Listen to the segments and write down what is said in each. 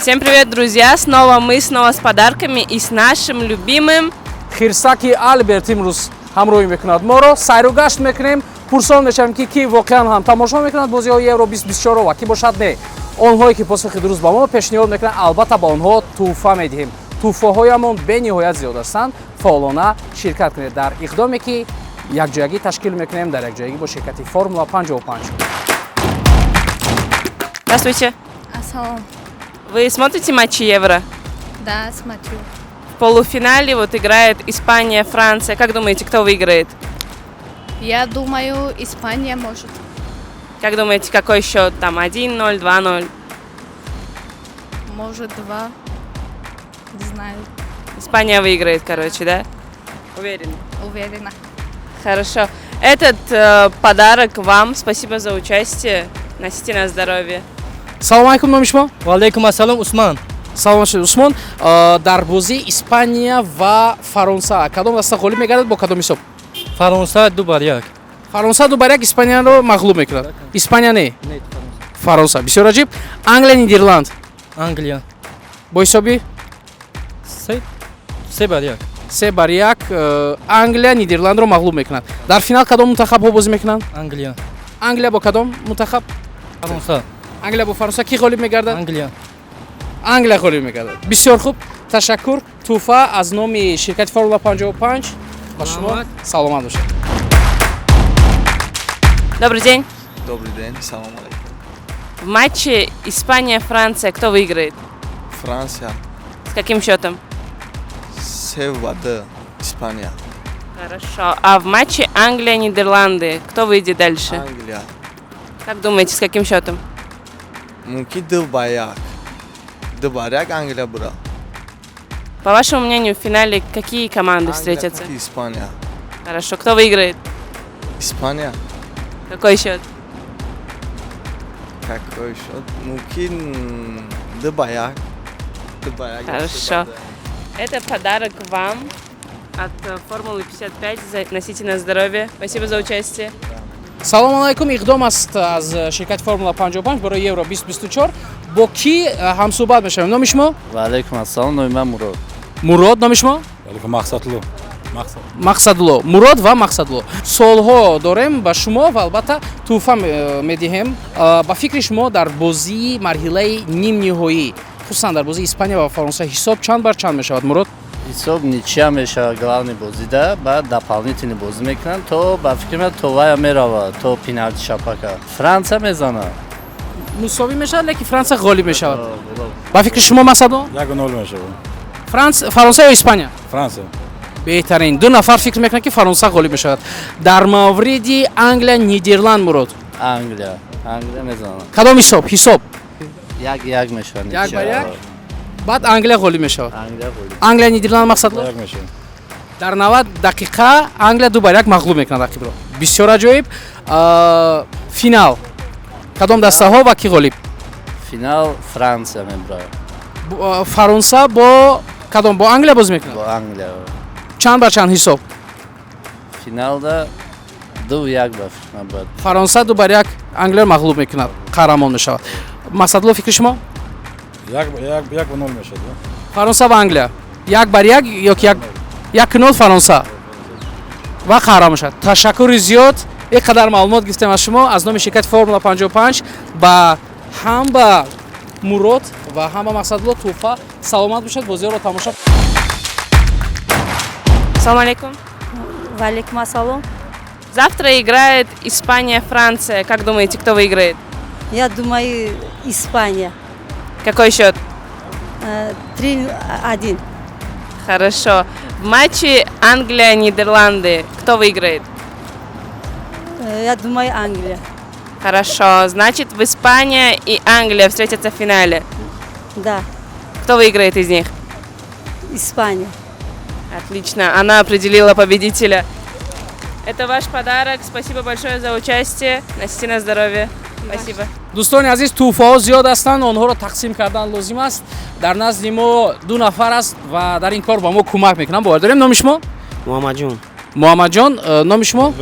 Всем привет, друзья! Снова с подарками и с нашим любимым Хирсаки Альберт имрӯз ҳамроҳӣ мекунад. Моро сайру гашт мекунем. Пурсон мешавем ки воқеан ҳам тамошо мекунад бозиҳои Евро 2024 ва ки бошад не. Онҳое ки посухи дуруст ба мо пешниҳод мекунанд, албатта ба онҳо туҳфа медиҳем. Туҳфаҳоямон бениҳоят зиёд ҳастанд. Фаъолона ширкат кунед дар иқдоме ки якҷоягӣ ташкил мекунем дар якҷоягӣ бо ширкати Формула 55. Здравствуйте! Ассалам. Вы смотрите матчи Евро? Да, смотрю. В полуфинале вот играет Испания, Франция. Как думаете, кто выиграет? Я думаю, Испания может. Как думаете, какой счет? Там 1-0, 2-0? Может, 2. Не знаю. Испания выиграет, короче, да? Уверен. Уверена. Хорошо. Этот подарок вам. Спасибо за участие. Носите на здоровье. Салом алейкум, номи шумо? Ва алейкум ассалом, Усман. Салом шуд Усмон. Дар бозии Испания ва Фаронса кадом даста ғолиб мегардад бо кадом ҳисоб? Фаронса 2-1. Фаронса 2-1 Испанияро мағлуб мекунад. Испания не. Нет, Фаронса. Бисёр аҷиб. Англия, Нидерланд. Англия. Бо ҳисоби 3-1. 3-1 Англия Нидерландро мағлуб мекунад. Дар финал кадом мунтахабҳо бозӣ мекунанд? Англия. Англия бо кадом мунтахаб? Фаронса. Англия бо Фаронса ки ғолиб мегардад? Англия. Англия ғолиб мегардад. Бисёр хуб. Ташаккур. Туҳфа аз номи ширкати Формула 55 ба шумо. Саломат бошед. Добрый день. Добрый день, салам алейкум. В матче Испания-Франция кто выиграет? Франция, С каким счетом? 7-1, Испания, Хорошо. А в матче Англия-Нидерланды кто выйдет дальше? Англия, Как думаете, с каким счетом? мумкин 2-1, Англия бура. По вашему мнению, в финале какие команды Англия встретятся? против Испания. Хорошо. Кто выиграет? Испания, Какой счет? какой счет? Мумкин 2-1. Хорошо. Это подарок вам от Формулы 55. Носите на здоровье. Спасибо за участие. Салом алейкум. Иқдом аст аз ширкати Формула 55 барои Евро 2024. Бо ки ҳамсӯҳбат мешавем? Номи шумо? Ва алейкум ассалом, номи ман Мурод. Мурод. Номи шумо? Алейкум Мақсадулло. Мақсадулло. Мурод ва Мақсадулло. Солҳо дорем ба шумо ва албатта туҳфа медиҳем. Ба фикри шумо дар бозии марҳилаи нимниҳоӣ, хусусан дар бозии Испания ва Фаронса ҳисоб чанд бар чанд мешавад? Мурод? Ҳисоб ничия мешавад главни бозида, баъд дополнительни бозӣ мекунанд, то ба фикри ман то вая меравад, то пеналти шапака. Франция мезанад. мусовӣ мешавад, леки Франция ғолиб мешавад. Ба фикри шумо Мақсадулло? 1-0 мешавад. Фаронса ё Испания? Франция. беҳтарин. Ду нафар фикр мекунанд ки Фаронса ғолиб мешавад. Дар мавриди Англия Нидерланд Мурод. Англия мезанад. Кадом ҳисоб? Ҳисоб 1-1 мешавад. 1-1. Баъд Англия ғолиб мешавад. Англия ғолиб. Англия Нидерланд Мақсадулло? 1 мешавад. дар 90 дақиқа Англия 2-1 мағлуб мекунад рақибро. Бисёр аҷоиб. Финал кадом дастаҳо ва ки ғолиб? Финал Франция мебарад. Фаронса бо кадом? Бо Англия бозӣ мекунад? Бо Англия. Чанд бар чанд ҳисоб? Финалда 2-1 ба фикр мебарад. Фаронса 2-1 Англия мағлуб мекунад, қаҳрамон мешавад. Мақсадулло фикри шумо? 1-0 мешавад. Фаронса ва Англия 1-1 ёки 1-0 Фаронса ва қаҳрамон мешавад. Ташаккури зиёд. ин қадар маълумот гирифтем аз шумо аз номи ширкати Формула 55 ба ҳам ба Мурод ва ҳам ба Мақсадулло туҳфа. Саломат бошед, бозиҳоро тамошо. Салам алейкум. Ва алейкум ассалом. Завтра играет Испания-Франция. Как думаете, кто выиграет? Я думаю, Испания. Какой счет? 3-1. Хорошо. В матче Англия-Нидерланды кто выиграет? Я думаю, Англия. Хорошо. Значит, в Испания и Англия встретятся в финале. Да, Кто выиграет из них? Испания. Отлично. Она определила победителя. Это ваш подарок. Спасибо большое за участие. Носите на здоровье. Спасибо. дӯстони азиз, туҳфаҳо зиёд ҳастанд, онҳоро тақсим кардан лозим аст. Дар назди мо 2 нафар аст ва дар ин кор ба мо кӯмак мекунанд. Бовар дорем. Номи шумо? Муҳаммаҷон. Муҳаммаҷон. Номи шумо?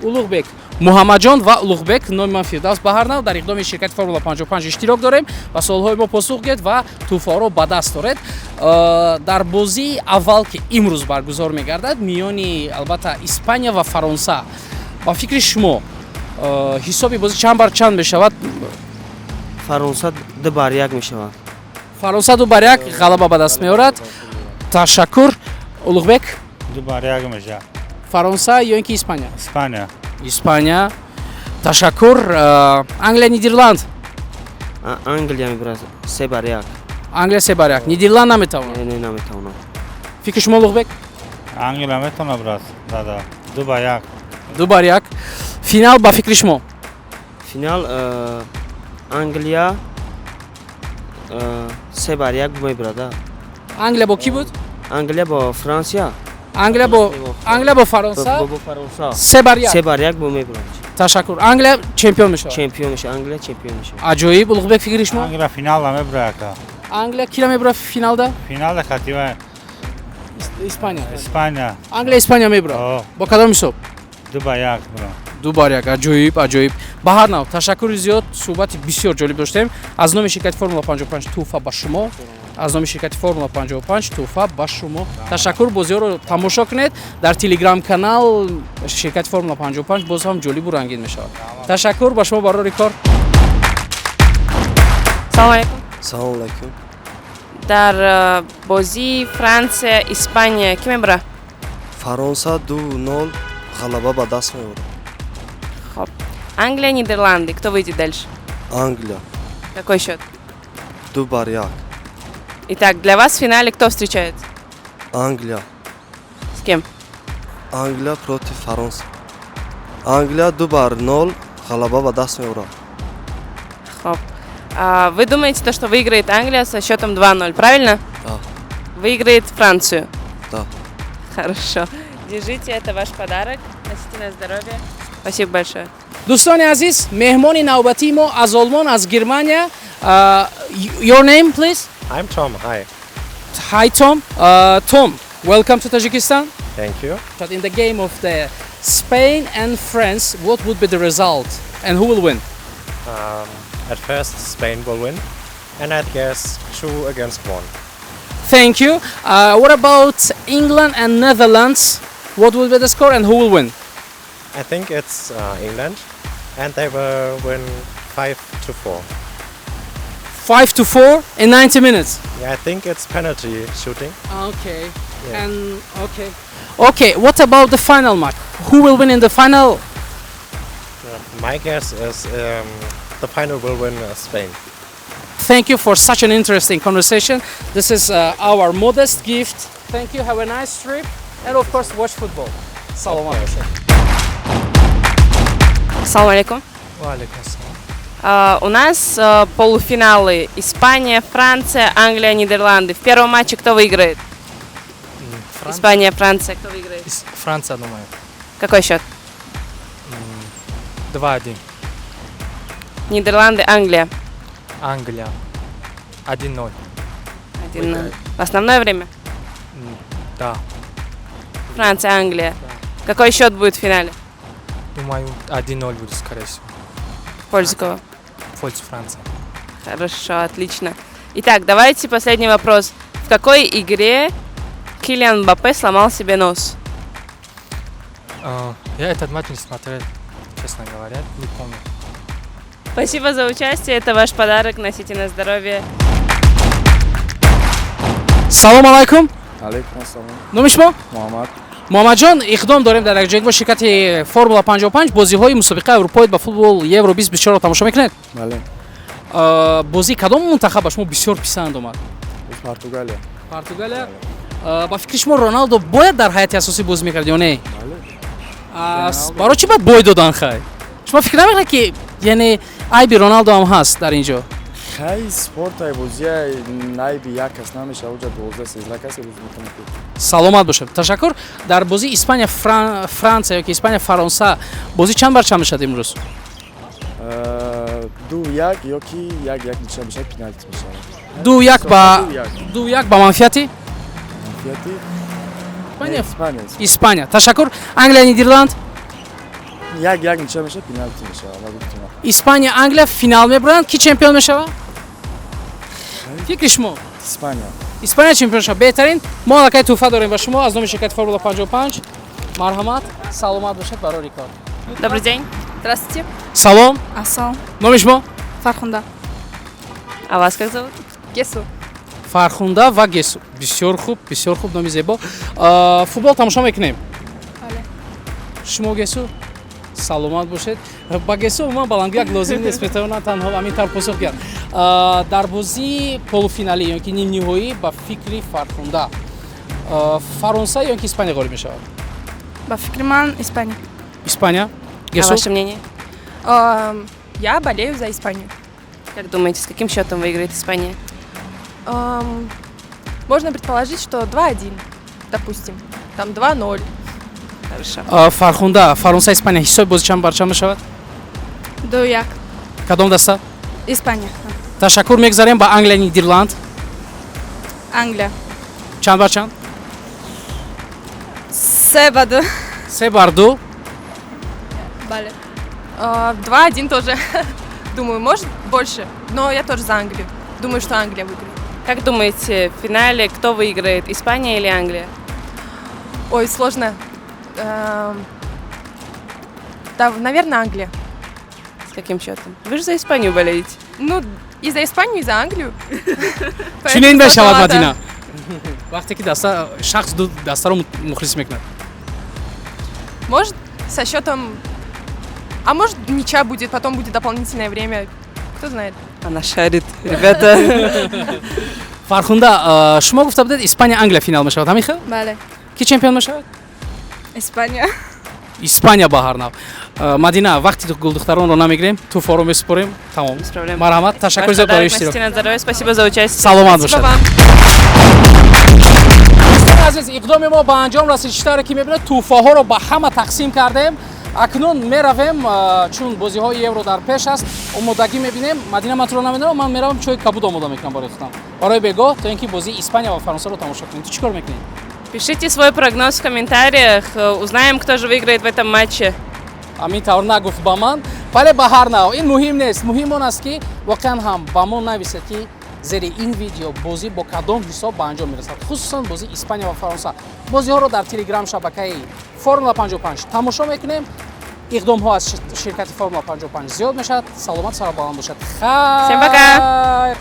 Улуғбек. муҳаммадҷон ва улуғбек номи ман фирдавс баҳарнав дар иқдоми ширкати формула 55 иштирок дорем ва суолҳои мо посух диҳед ва тӯҳфаҳоро ба даст доред. Дар бозии аввал ки имрӯз баргузор мегардад миёни албатта Испания ва Фаронса, ба фикри шумо ҳисоби бозӣ чанд бар чанд мешавад? Фаронса 2-1 мешавад. Фаронса 2-1 ғалаба ба даст меорад. Ташаккур. Улуғбек? 2-1 мешавад. Фаронса ё ин ки Испания? Испания. Испания. Ташаккур. Англия, Нидерланд? Англия мебарад 3-1. Англия 3-1. Нидерланд наметавонад? Не, наметавонад. Фикри шумо Улуғбек? Англия метавонад брат. Да. 2-1. 2-1. Финал ба фикри шумо? Финал Англия 3-1 мебарад. Англия бо ки буд? Англия бо Франсия. Англия бо Фаронса? Бо Фаронса 3-1. 3-1 мебарад. Ташаккур. Англия чемпион мешавад. Чемпион мешавад. Англия чемпион мешавад. Аҷоиб. Улуғбек фикри шумо? Англия финалда мебарад. Англия кира мебарад финалда? Финалда хатива Испания. Испания. Англия Испания мебарад. Бо кадом ҳисоб? 2-1 брат. 2-1. Аҷоиб. Ба ҳар нав ташаккури зиёд, суҳбати бисёр ҷолиб доштем. Аз номи ширкати Формула 55 тӯҳфа ба шумо. Аз номи ширкати Формула 55 тӯҳфа ба шумо. Ташаккур, бозиҳоро тамошо кунед. Дар Telegram канал ширкати Формула 55 боз ҳам ҷолибу рангин мешавад. Ташаккур ба шумо барори кор. Салом алейкум. Салом алейкум. Дар бозии Франция, Испания ки мебара? Фаронса 2-0 ғалаба ба даст меорад. Хоп. Англия, Нидерланды. Кто выйдет дальше? Англия Какой счет? 2-1. Итак, для вас в финале кто встречается? Англия. С кем? Англия против Фаронса. Англия 2-0 ғалаба ба даст меорад. Хоп. Вы думаете, то, что выиграет Англия со счетом 2-0, правильно? Да. Выиграет Францию? Да. Хорошо. Держите, это ваш подарок. Носите на здоровье. Спасибо большое. Дӯстони азиз, меҳмони навбатии мо аз Олмон, аз Германия. Your name, please? I'm Tom. Hi. Hi, Tom. Tom, welcome to Tajikistan. Thank you. But in the game of the Spain and France, what would be the result and who will win? At first, Spain will win, and I'd guess 2-1. Thank you. What about England and Netherlands? What will be the score and who will win? I think it's England, and they will win 5-4. 5-4 in 90 minutes. Yeah, I think it's penalty shooting. Okay. Yeah. And okay. What about the final match? Who will win in the final? My guess is the final will win Spain. Thank you for such an interesting conversation. This is our modest gift. Thank you. Have a nice trip, and of course, watch football. Salam alaikum. Салам алейкум. У нас полуфиналы. Испания, Франция, Англия, Нидерланды. В первом матче кто выиграет? Испания, Франция. Кто выиграет? Франция, думаю. Какой счет? 2-1. Нидерланды, Англия. Англия. 1-0. 1-0. В основное время? Да. Франция, Англия. Какой счет будет в финале? Думаю, 1-0 будет, скорее всего. В пользу кого? В пользу Франции. Хорошо, отлично. Итак, давайте последний вопрос. В какой игре Килиан Мбаппе сломал себе нос? Я этот матч не смотрел, честно говоря, не помню. Спасибо за участие. Это ваш подарок. Носите на здоровье. Салом алейкум. Алейкум ассалом. Номи шумо? Муҳаммад. муҳаммадҷон, иқдом дорем дар як ҷойгӣ бо ширкати Формула 55 бозиҳои мусобиқаи Аврупои ба футбол Евро 2024 тамошо мекунед? Бале. Бозии кадом мунтахаб ба шумо бисёр писанд омад? Португалия. Португалия. Ба фикри шумо Роналдо бояд дар ҳайати асосӣ бозӣ мекард ё не? Барои чӣ баъд бой додан хай? Шумо фикр намекунед ки яъне айби Роналдо ҳам ҳаст дар ин ҷо? Хай спортай бозия айби як кас намешава, уҷа 12-13 касе бозӣ мекунад. Саломат бошед. Ташаккур. Дар бозии Испания Франция ёки Испания Фаронса бозӣ чанд бар чанд мешавад имрӯз? 2-1 ёки 1-1 мешавад, пеналти мешавад. 2-1 ба манфиати? Манфиати? Испания. Ташаккур. Англия, Нидерланд? як ничего мешает, пенальти мешает. испания англия финал мебуранд. Ки чемпион мешавад? фикри шумо? Испания. испания чемпион шавад. беҳтарин. мо аллакай туҳфа дорем ба шумо аз номи ширкати формула 55. марҳамат, саломат бошед барои рекорд. Добрый день. Здравствуйте. салом. Ассалам. номи шумо? Фархунда. А вас как зовут? Гесу. фархунда ва гесу. бисёр хуб, номи зебо. футбол тамошо мекунем. Бале. шумо гесу саломат бошед. ба гесу ман баландгӯяк лозим нест, метавонад танҳо ҳамин посух диҳад. дар бозии полуфиналӣ ё ки нимниҳоӣ ба фикри фархунда фаронса ё ки испания ғолиб мешавад? Ба фикри ман Испания. испания. А гесу? ваше мнение? Я болею за Испанию. Как думаете, с каким счетом выиграет Испания? Можно предположить, что 2-1, допустим. Там 2-0. Хорошо. фархунда фаронса испания ҳисоби бози чанд бар чанд мешавад? 2-1. кадом даста? Испания. ташаккур мегзарем ба англия нидерланд. Англия. чанд бар чанд? 3-2. 3-2. Бале. 2-1 тоже. Думаю, может больше, но я тоже за Англию. Думаю, что Англия выиграет. Как думаете, в финале кто выиграет, Испания или Англия? Ой, сложно. Да, наверное, Англия. С каким счетом? Вы же за Испанию болеете. Ну, и за Испанию, и за Англию. чунин мешавад мадина. вақте ки даста шахс дастаро мухлис мекунад. Может, со счетом... А может, ничья будет, потом будет дополнительное время. Кто знает. Она шарит, ребята. фархунда шумо гуфта будед испания англия финал мешавад, ҳамин хел? Бале. ки чемпион мешавад? Испания. испания ба ҳар нав. мадина вақти гулдухтаронро намегирем, туфоро месупорем. Тамом. Без проблем. марҳамат, ташаккур зиёд барои иштирок. Носите на здоровье, спасибо за участие. саломат Спасибо бошед. вам. азиз, иқдоми мо ба анҷом расид. штаре ки мебинед туҳфаҳоро ба ҳама тақсим кардем. акнун меравем, чун бозиҳои евро дар пеш аст, омодагӣ мебинем. мадина матро намедонам, ман меравам чои кабуд омода мекунам барои худам. барои бегоҳ то ин ки бозии испания ва фаронсаро тамошо кунем. Ту чӣ кор мекунӣ? Пишите свой прогноз в комментариях, узнаем, кто же выиграет в этом матче. ҳамин тавр нагуфт ба ман. бале ба ҳар нав ин муҳим нест. муҳим он аст ки воқеан ҳам ба мо нависед ки зери ин видео бозӣ бо кадом ҳисоб ба анҷом мерасад, хусусан бозии испания ва фаронса. бозиҳоро дар телеграм шабакаи формула 55 тамошо мекунем. иқдомҳо аз ширкати формула 55 зиёд мешавад. саломат сарабаланд бошад. Всем пока.